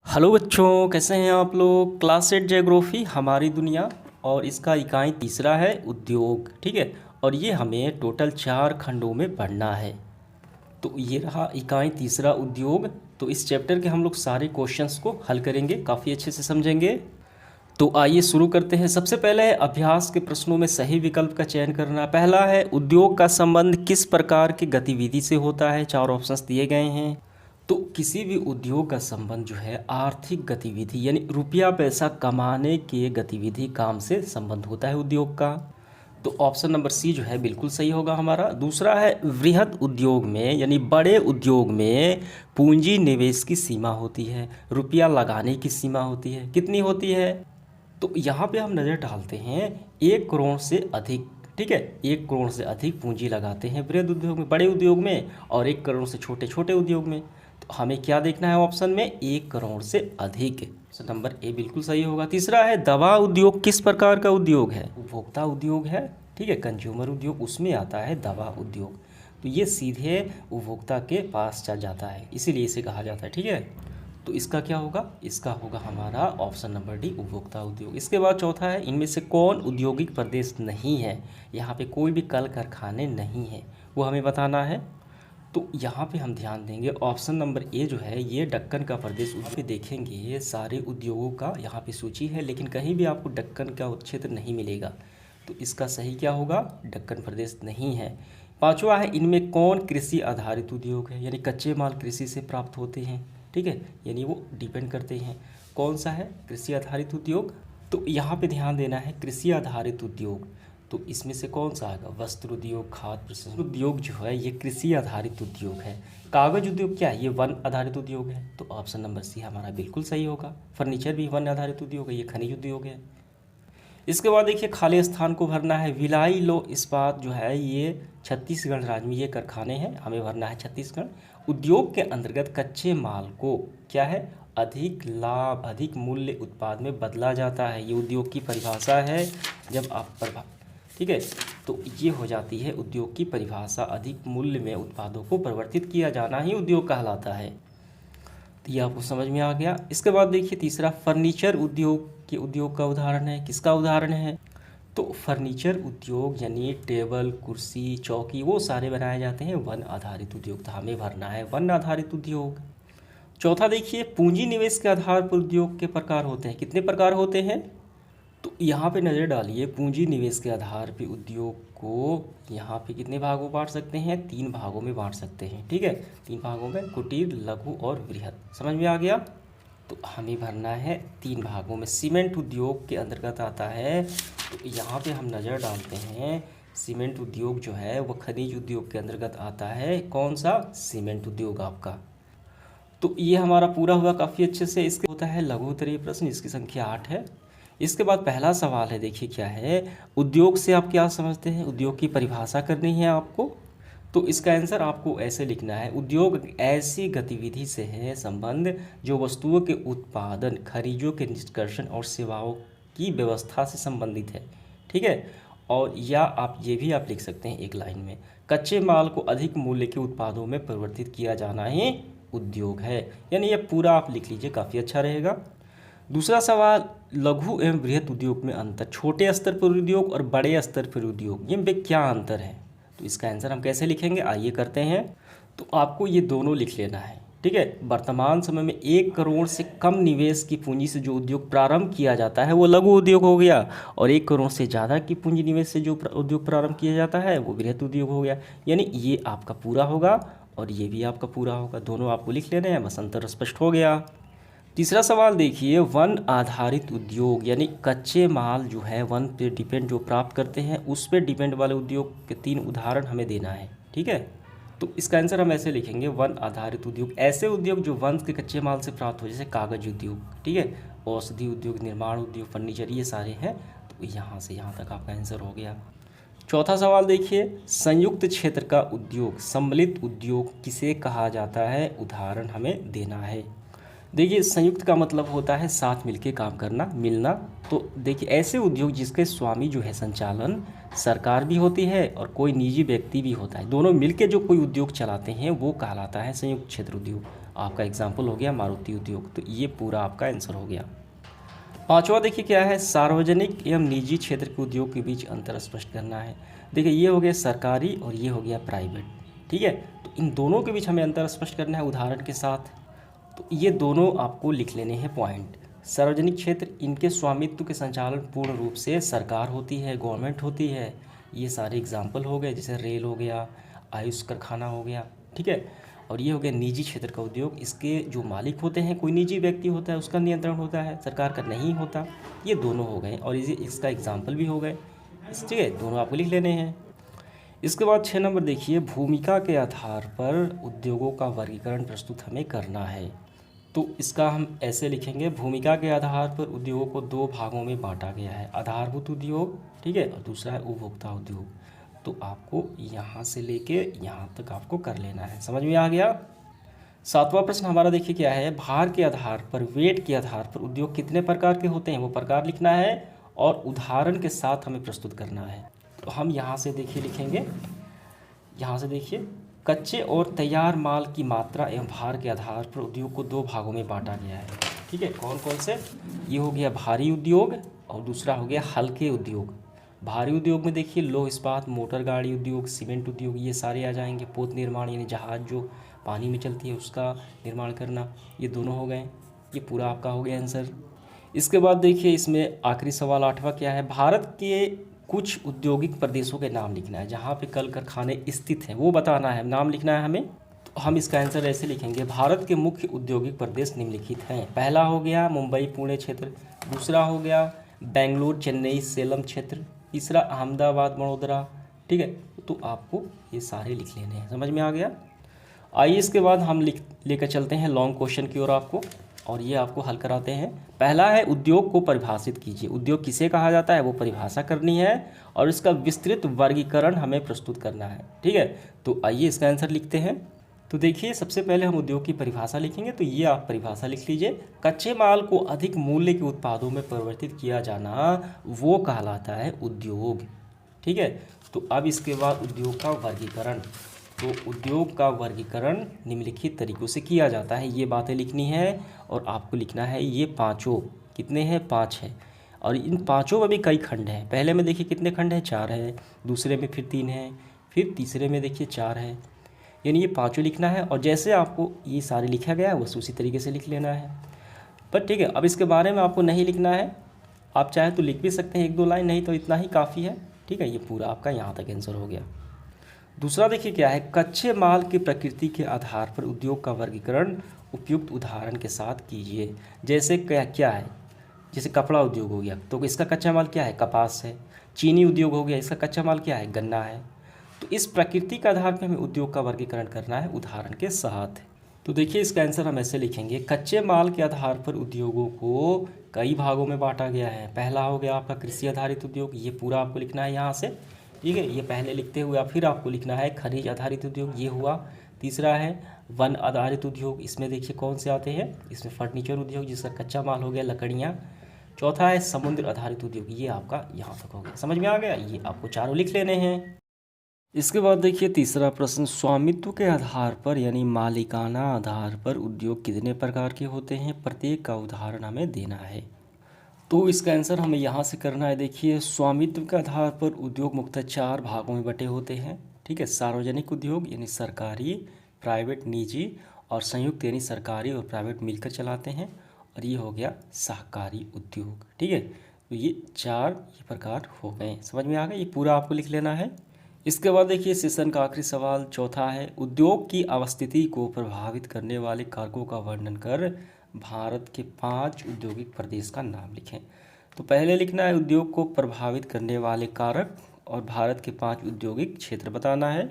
Hello बच्चों, कैसे हैं आप लोग। क्लास 8 ज्योग्राफी हमारी दुनिया और इसका इकाई तीसरा है उद्योग। ठीक है, और ये हमें टोटल 4 खंडों में पढ़ना है। तो ये रहा इकाई तीसरा उद्योग। तो इस चैप्टर के हम लोग सारे क्वेश्चंस को हल करेंगे, काफ़ी अच्छे से समझेंगे। तो आइए शुरू करते हैं। सबसे पहले है अभ्यास के प्रश्नों में सही विकल्प का चयन करना। पहला है उद्योग का संबंध किस प्रकार की गतिविधि से होता है। 4 ऑप्शंस दिए गए हैं। तो किसी भी उद्योग का संबंध जो है आर्थिक गतिविधि यानी रुपया पैसा कमाने के गतिविधि काम से संबंध होता है उद्योग का। तो ऑप्शन नंबर सी जो है बिल्कुल सही होगा हमारा। दूसरा है वृहद उद्योग में यानी बड़े उद्योग में पूंजी निवेश की सीमा होती है, रुपया लगाने की सीमा होती है। कितनी होती है? तो यहाँ पे हम नज़र डालते हैं 1 करोड़ से अधिक। ठीक है, 1 करोड़ से अधिक पूंजी लगाते हैं वृहद उद्योग में, बड़े उद्योग में, और 1 करोड़ से छोटे छोटे उद्योग में। तो हमें क्या देखना है ऑप्शन में? 1 करोड़ से अधिक। ऑप्शन नंबर ए बिल्कुल सही होगा। तीसरा है दवा उद्योग किस प्रकार का उद्योग है। उपभोक्ता उद्योग है, ठीक है, कंज्यूमर उद्योग, उसमें आता है दवा उद्योग। तो ये सीधे उपभोक्ता के पास चल जाता है, इसीलिए इसे कहा जाता है। ठीक है, तो इसका क्या होगा? इसका होगा हमारा ऑप्शन नंबर डी, उपभोक्ता उद्योग। इसके बाद चौथा है इनमें से कौन औद्योगिक प्रदेश नहीं है। यहाँ पे कोई भी कल कारखाने नहीं है, वो हमें बताना है। तो यहाँ पे हम ध्यान देंगे ऑप्शन नंबर ए जो है ये दक्कन का प्रदेश। उस पे देखेंगे सारे उद्योगों का यहाँ पे सूची है, लेकिन कहीं भी आपको दक्कन का क्षेत्र नहीं मिलेगा। तो इसका सही क्या होगा? दक्कन प्रदेश नहीं है। पांचवा है इनमें कौन कृषि आधारित उद्योग है, यानी कच्चे माल कृषि से प्राप्त होते हैं। ठीक है, यानी वो डिपेंड करते हैं। कौन सा है कृषि आधारित उद्योग? तो यहाँ पे ध्यान देना है कृषि आधारित उद्योग। तो इसमें से कौन सा आएगा? वस्त्र उद्योग, खाद्य प्रसंस्करण उद्योग जो है ये कृषि आधारित उद्योग है। कागज उद्योग क्या है? ये वन आधारित उद्योग है। तो ऑप्शन नंबर सी हमारा बिल्कुल सही होगा। फर्नीचर भी वन आधारित उद्योग है, ये खनिज उद्योग है। इसके बाद देखिए खाली स्थान को भरना है। भिलाई लो इस्पात जो है ये छत्तीसगढ़ राज्य में ये कारखाने हैं, हमें भरना है छत्तीसगढ़। उद्योग के अंतर्गत कच्चे माल को क्या है? अधिक लाभ अधिक मूल्य उत्पाद में बदला जाता है। ये उद्योग की परिभाषा है। जब आप ठीक है, तो ये हो जाती है उद्योग की परिभाषा। अधिक मूल्य में उत्पादों को परिवर्तित किया जाना ही उद्योग कहलाता है। तो ये आपको समझ में आ गया। इसके बाद देखिए तीसरा फर्नीचर उद्योग के उद्योग का उदाहरण है। किसका उदाहरण है? तो फर्नीचर उद्योग यानी टेबल कुर्सी चौकी वो सारे बनाए जाते हैं वन आधारित उद्योग। तो हमें भरना है वन आधारित उद्योग। चौथा देखिए पूंजी निवेश के आधार पर उद्योग के प्रकार होते हैं। कितने प्रकार होते हैं? तो यहाँ पे नज़र डालिए, पूंजी निवेश के आधार पे उद्योग को यहाँ पे कितने भागों में बांट सकते हैं? 3 भागों में बांट सकते हैं। ठीक है, 3 भागों में, कुटीर, लघु और वृहद। समझ में आ गया? तो हमें भरना है 3 भागों में। सीमेंट उद्योग के अंतर्गत आता है। तो यहाँ पे हम नज़र डालते हैं सीमेंट उद्योग जो है वो खनिज उद्योग के अंतर्गत आता है। कौन सा? सीमेंट उद्योग आपका। तो ये हमारा पूरा हुआ काफ़ी अच्छे से। इसके होता है लघु उत्तरीय प्रश्न, इसकी संख्या 8 है। इसके बाद पहला सवाल है, देखिए क्या है। उद्योग से आप क्या समझते हैं? उद्योग की परिभाषा करनी है आपको। तो इसका आंसर आपको ऐसे लिखना है, उद्योग ऐसी गतिविधि से है संबंध जो वस्तुओं के उत्पादन, खरीदों के निष्कर्षण और सेवाओं की व्यवस्था से संबंधित है। ठीक है, और या आप ये भी आप लिख सकते हैं एक लाइन में, कच्चे माल को अधिक मूल्य के उत्पादों में परिवर्तित किया जाना ही उद्योग है। यानी ये पूरा आप लिख लीजिए, काफ़ी अच्छा रहेगा। दूसरा सवाल, लघु एवं बृहद उद्योग में अंतर। छोटे स्तर पर उद्योग और बड़े स्तर पर उद्योग, ये में क्या अंतर है? तो इसका आंसर हम कैसे लिखेंगे, आइए करते हैं। तो आपको ये दोनों लिख लेना है। ठीक है, वर्तमान समय में 1 करोड़ से कम निवेश की पूंजी से जो उद्योग प्रारंभ किया जाता है वो लघु उद्योग हो गया, और 1 करोड़ से ज़्यादा की पूंजी निवेश से जो उद्योग प्रारंभ किया जाता है वो बृहद उद्योग हो गया। यानी ये आपका पूरा होगा और ये भी आपका पूरा होगा, दोनों आपको लिख लेने हैं, बस अंतर स्पष्ट हो गया। तीसरा सवाल देखिए, वन आधारित उद्योग यानी कच्चे माल जो है वन पे डिपेंड जो प्राप्त करते हैं उस पे डिपेंड वाले उद्योग के 3 उदाहरण हमें देना है। ठीक है, तो इसका आंसर हम ऐसे लिखेंगे, वन आधारित उद्योग ऐसे उद्योग जो वन के कच्चे माल से प्राप्त हो, जैसे कागज उद्योग, ठीक है, औषधि उद्योग, निर्माण उद्योग, फर्नीचर, ये सारे हैं। तो यहाँ से यहाँ तक आपका आंसर हो गया। चौथा सवाल देखिए, संयुक्त क्षेत्र का उद्योग, सम्मिलित उद्योग किसे कहा जाता है? उदाहरण हमें देना है। देखिए संयुक्त का मतलब होता है साथ मिलके काम करना, मिलना। तो देखिए ऐसे उद्योग जिसके स्वामी जो है संचालन सरकार भी होती है और कोई निजी व्यक्ति भी होता है, दोनों मिलके जो कोई उद्योग चलाते हैं वो कहलाता है संयुक्त क्षेत्र उद्योग। आपका एग्जाम्पल हो गया मारुति उद्योग। तो ये पूरा आपका आंसर हो गया। पांचवा देखिए क्या है, सार्वजनिक एवं निजी क्षेत्र के उद्योग के बीच अंतर स्पष्ट करना है। देखिए ये हो गया सरकारी और ये हो गया प्राइवेट, ठीक है। तो इन दोनों के बीच हमें अंतर स्पष्ट करना है उदाहरण के साथ। तो ये दोनों आपको लिख लेने हैं पॉइंट। सार्वजनिक क्षेत्र, इनके स्वामित्व के संचालन पूर्ण रूप से सरकार होती है, गवर्नमेंट होती है। ये सारे एग्जाम्पल हो गए, जैसे रेल हो गया, आयुष कारखाना हो गया, ठीक है। और ये हो गया निजी क्षेत्र का उद्योग, इसके जो मालिक होते हैं कोई निजी व्यक्ति होता है, उसका नियंत्रण होता है, सरकार का नहीं होता। ये दोनों हो गए और ये इसका एग्जाम्पल भी हो गए, ठीक है। दोनों आपको लिख लेने हैं। इसके बाद 6 नंबर देखिए, भूमिका के आधार पर उद्योगों का वर्गीकरण प्रस्तुत हमें करना है। तो इसका हम ऐसे लिखेंगे, भूमिका के आधार पर उद्योगों को 2 भागों में बांटा गया है, आधारभूत उद्योग, ठीक है, और दूसरा है उपभोक्ता उद्योग। तो आपको यहाँ से लेके यहाँ तक आपको कर लेना है, समझ में आ गया। 7वां प्रश्न हमारा देखिए क्या है, भार के आधार पर, वेट के आधार पर उद्योग कितने प्रकार के होते हैं वो प्रकार लिखना है और उदाहरण के साथ हमें प्रस्तुत करना है। तो हम यहाँ से देखिए लिखेंगे, यहाँ से देखिए, कच्चे और तैयार माल की मात्रा एवं भार के आधार पर उद्योग को 2 भागों में बांटा गया है, ठीक है। कौन कौन से, ये हो गया भारी उद्योग और दूसरा हो गया हल्के उद्योग। भारी उद्योग में देखिए लौह इस्पात, मोटर गाड़ी उद्योग, सीमेंट उद्योग, ये सारे आ जाएंगे। पोत निर्माण यानी जहाज जो पानी में चलती है उसका निर्माण करना, ये दोनों हो गए। ये पूरा आपका हो गया आंसर। इसके बाद देखिए इसमें आखिरी सवाल 8वां क्या है, भारत के कुछ औद्योगिक प्रदेशों के नाम लिखना है जहाँ पे कल कारखाने स्थित हैं, वो बताना है, नाम लिखना है हमें। तो हम इसका आंसर ऐसे लिखेंगे, भारत के मुख्य औद्योगिक प्रदेश निम्नलिखित हैं। पहला हो गया मुंबई पुणे क्षेत्र, दूसरा हो गया बेंगलुरु चेन्नई सेलम क्षेत्र, तीसरा अहमदाबाद वडोदरा, ठीक है। तो आपको ये सारे लिख लेने हैं, समझ में आ गया। आइए इसके बाद हम लेकर चलते हैं लॉन्ग क्वेश्चन की ओर आपको, और ये आपको हल कराते हैं। पहला है उद्योग को परिभाषित कीजिए, उद्योग किसे कहा जाता है वो परिभाषा करनी है और इसका विस्तृत वर्गीकरण हमें प्रस्तुत करना है, ठीक है। तो आइए इसका आंसर लिखते हैं। तो देखिए सबसे पहले हम उद्योग की परिभाषा लिखेंगे, तो ये आप परिभाषा लिख लीजिए, कच्चे माल को अधिक मूल्य के उत्पादों में परिवर्तित किया जाना वो कहलाता है उद्योग, ठीक है। तो अब इसके बाद उद्योग का वर्गीकरण, तो उद्योग का वर्गीकरण निम्नलिखित तरीक़ों से किया जाता है, ये बातें लिखनी है और आपको लिखना है ये पांचों, कितने हैं 5 है, और इन पांचों में भी कई खंड हैं। पहले में देखिए कितने खंड हैं, 4 है, दूसरे में फिर 3 है, फिर तीसरे में देखिए 4 है, यानी ये पांचों लिखना है। और जैसे आपको ये सारे लिखा गया है बस उसी तरीके से लिख लेना है, पर ठीक है। अब इसके बारे में आपको नहीं लिखना है, आप चाहे तो लिख भी सकते हैं 1-2 लाइन, नहीं तो इतना ही काफ़ी है, ठीक है। ये पूरा आपका यहाँ तक आंसर हो गया। दूसरा देखिए क्या है, कच्चे माल की प्रकृति के आधार पर उद्योग का वर्गीकरण उपयुक्त उदाहरण के साथ कीजिए। जैसे क्या क्या है, जैसे कपड़ा उद्योग हो गया तो इसका कच्चा माल क्या है, कपास है। चीनी उद्योग हो गया, इसका कच्चा माल क्या है, गन्ना है। तो इस प्रकृति के आधार पर हमें उद्योग का वर्गीकरण करना है उदाहरण के साथ। तो देखिए इसका आंसर हम ऐसे लिखेंगे, कच्चे माल के आधार पर उद्योगों को कई भागों में बांटा गया है। पहला हो गया आपका कृषि आधारित उद्योग, ये पूरा आपको लिखना है यहाँ से, ठीक है। ये पहले लिखते हुए फिर आपको लिखना है खनिज आधारित उद्योग, ये हुआ। तीसरा है वन आधारित उद्योग, इसमें देखिए कौन से आते हैं, इसमें फर्नीचर उद्योग जिसका कच्चा माल हो गया लकड़ियाँ। चौथा है समुद्र आधारित उद्योग, ये आपका यहाँ तक हो गया, समझ में आ गया। ये आपको चारों लिख लेने हैं। इसके बाद देखिए तीसरा प्रश्न, स्वामित्व के आधार पर यानी मालिकाना आधार पर उद्योग कितने प्रकार के होते हैं, प्रत्येक का उदाहरण हमें देना है। तो इसका आंसर हमें यहाँ से करना है। देखिए स्वामित्व के आधार पर उद्योग मुख्यतः 4 भागों में बटे होते हैं, ठीक है। सार्वजनिक उद्योग यानी सरकारी, प्राइवेट निजी, और संयुक्त यानी सरकारी और प्राइवेट मिलकर चलाते हैं, और ये हो गया सहकारी उद्योग, ठीक है। तो ये 4 प्रकार हो गए, समझ में आ गया। ये पूरा आपको लिख लेना है। इसके बाद देखिए सेशन का आखिरी सवाल चौथा है, उद्योग की अवस्थिति को प्रभावित करने वाले कारकों का वर्णन कर भारत के 5 औद्योगिक प्रदेश का नाम लिखें। तो पहले लिखना है उद्योग को प्रभावित करने वाले कारक और भारत के 5 औद्योगिक क्षेत्र बताना है।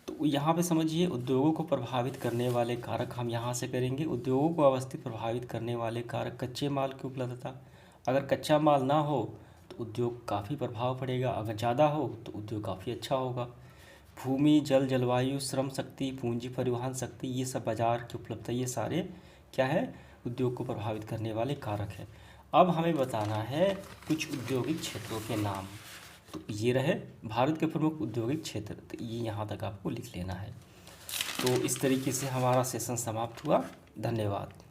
तो यहाँ पे समझिए, उद्योगों को प्रभावित करने वाले कारक हम यहाँ से करेंगे, उद्योगों को अवस्थित प्रभावित करने वाले कारक, कच्चे माल की उपलब्धता। अगर कच्चा माल ना हो तो उद्योग काफ़ी प्रभाव पड़ेगा, अगर ज़्यादा हो तो उद्योग काफ़ी अच्छा होगा। भूमि, जल, जलवायु, श्रम शक्ति, पूंजी, परिवहन शक्ति, ये सब बाजार की उपलब्धता, ये सारे क्या है उद्योग को प्रभावित करने वाले कारक है। अब हमें बताना है कुछ औद्योगिक क्षेत्रों के नाम। तो ये रहे भारत के प्रमुख औद्योगिक क्षेत्र, तो ये यहाँ तक आपको लिख लेना है। तो इस तरीके से हमारा सेशन समाप्त हुआ। धन्यवाद।